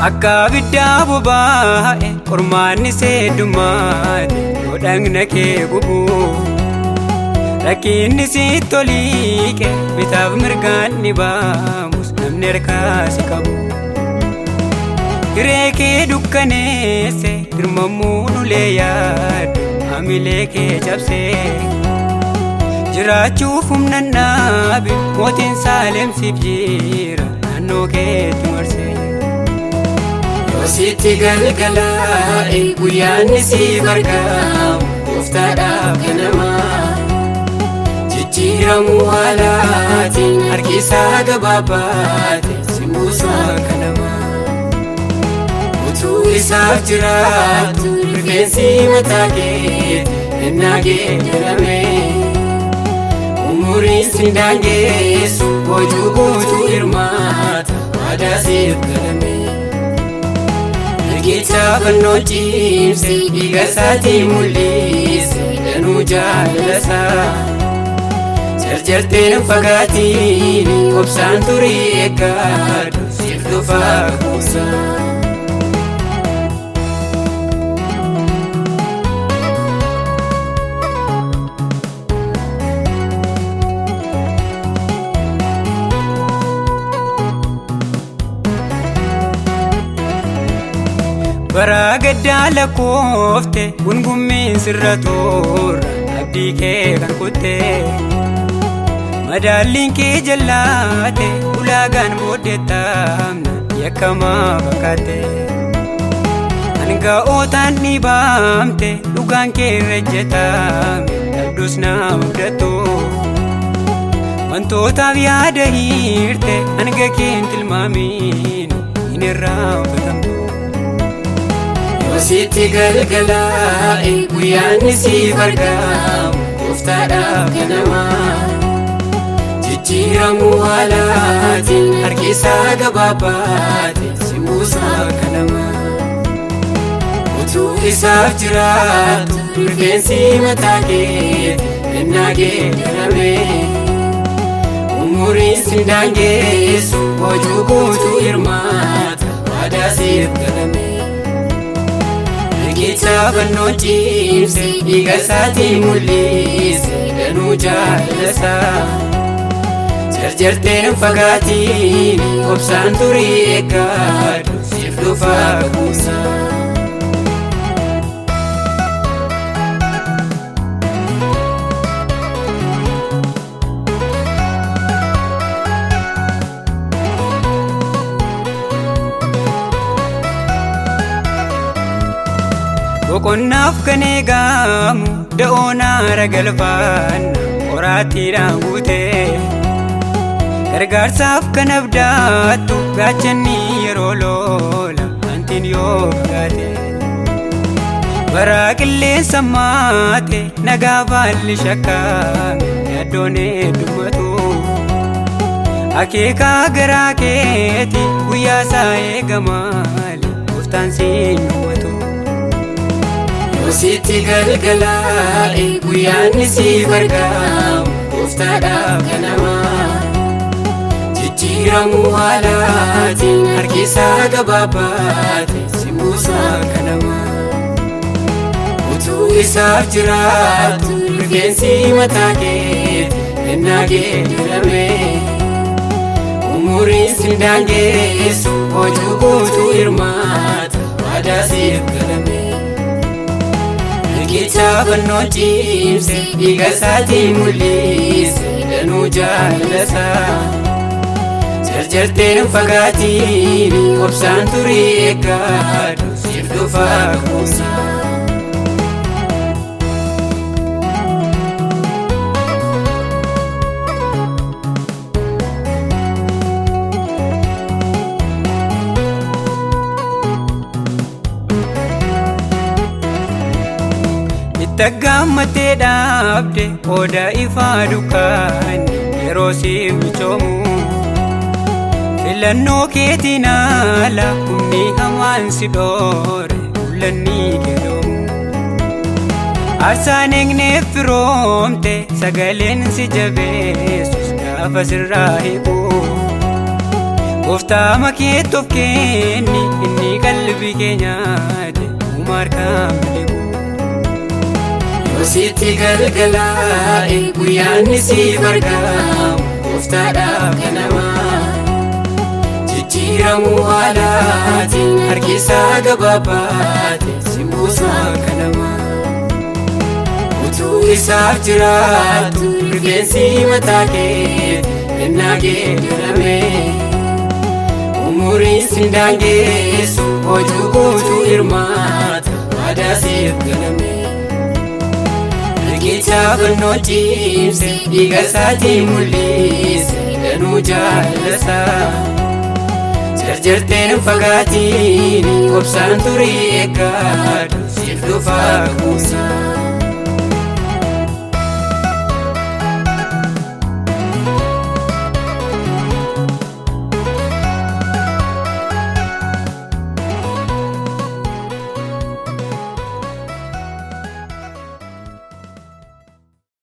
akka biddaa boba'e qormaanni seedumaate yoo dhagna kee gubu rakkinni sitti toliiqe bitaaf mirgaan ni baamus namni harkaa si qabu hiree kee dukkaneesse dirmamuu nulee yaadu hamilee kee cabsee jiraachuuf humnan dhaabe mootiin Saalem siif jira naannoo keetti marsee yoo sitti galgalaa'e guyyaanni siif argamu gooftaadhaaf ganamaa jijjiiramuu haalaatiin harkisaa gabaabaate si buusu akka namaa utuu isaaf jiraatu rifeensi mataa keetti ennaa geeddarame umuriin sin daangeessu boojuu guutuu hirmaata waadaa siif galame mirgicha fannoo ciimse dhiiga isaatii mul'ise danuu jaalalasaa jarjarteen fagaatiin obsaan turii eeggaadhu siif dhufaa kuusaa baraa gaddaa lakkoofte gungummiin sirra tuura abdii kee kan kutte madaalliin kee jallaate ulaagaan booddeettamna yakkamaa fakkaate hanga'ootaan dhiibaamte dhugaan kee irra ejjetame dhabdus naa muddattu wantootaaf yaada hiirte hanga kee hin tilmaamiin hin irraanfatamtu yoo sitti galgalaa'e guyyaanni siif argamu gooftaadhaaf ganamaa jijjiiramuu haalaatiin harkisaa gabaabaate si buusu akka namaa utuu isaaf jiraatu rifeensi mataa keetti ennaa geeddarame umuriin sin daangeessu boojuu guutuu hirmaata waadaa siif galame mirgicha fannoo ciimse dhiiga isaatii mul'ise danuu jaalalasaa jarjarteen fagaatiin obsaan turii eeggaadhu siif dhufaa kuusaa boqonnaaf kan eegamu da'oonaara galfaanna qoraattiidhaan guutee gargaarsaaf kan abdaattu gaachanni yeroo loola antiin yoo fagaate baraa qilleensa maate nagaa baalli shakkaame yaaddoon heddummatu akeekaa garaa keeti guyyaa isaa eegamaali gooftaan siin hawwatu yoo sitti galgalaa'e guyyaanni siif argamu gooftaadhaaf ganamaa jijjiiramuu haalaatiin harkisaa gabaabaate si buusu akka namaa utuu isaaf jiraatu rifeensi mataa keetti ennaa geeddarame umuriin sin daangeessu boojuu guutuu hirmaata waadaa siif galame mirgicha fannoo ciimse dhiiga isaatii mul'ise danuu jaalalasaa jarjarteen fagaatiin obsaan turii eeggaadhu siif dhufaa kuusaa itti gammattee dhaabde odaa ifaa dukkaanni yeroo siif michoomu filannoo keetiin ala humni hamaan si dhoore mul'anni keedoomu aarsaan eegneef firoomte sagaleen si jabeessus gaafa sirraa hiiku gooftaa makeetti of kenni inni qalbii keenyaati umarkaan bilibu. Yoositti galgalaa'e guyyaanni siif argamu gooftaadhaaf kanamaa. Jijjiiramuu haalaatiin harkisaa gabaabaate si buusa kanamaa. Utuu isaaf jiraatu rifeensi mataa keeti ennaa geeddarame. Umuriin sin daangeessu hojuu guutuu hirmaata waadaa siif galame. Riqicha fannoo ciimse dhiiga isaatiin mul'ise danuu jaalasaa. Jarjarteen fagaatiin obsaan turii eeggaadhu siif dhufaa kuusa.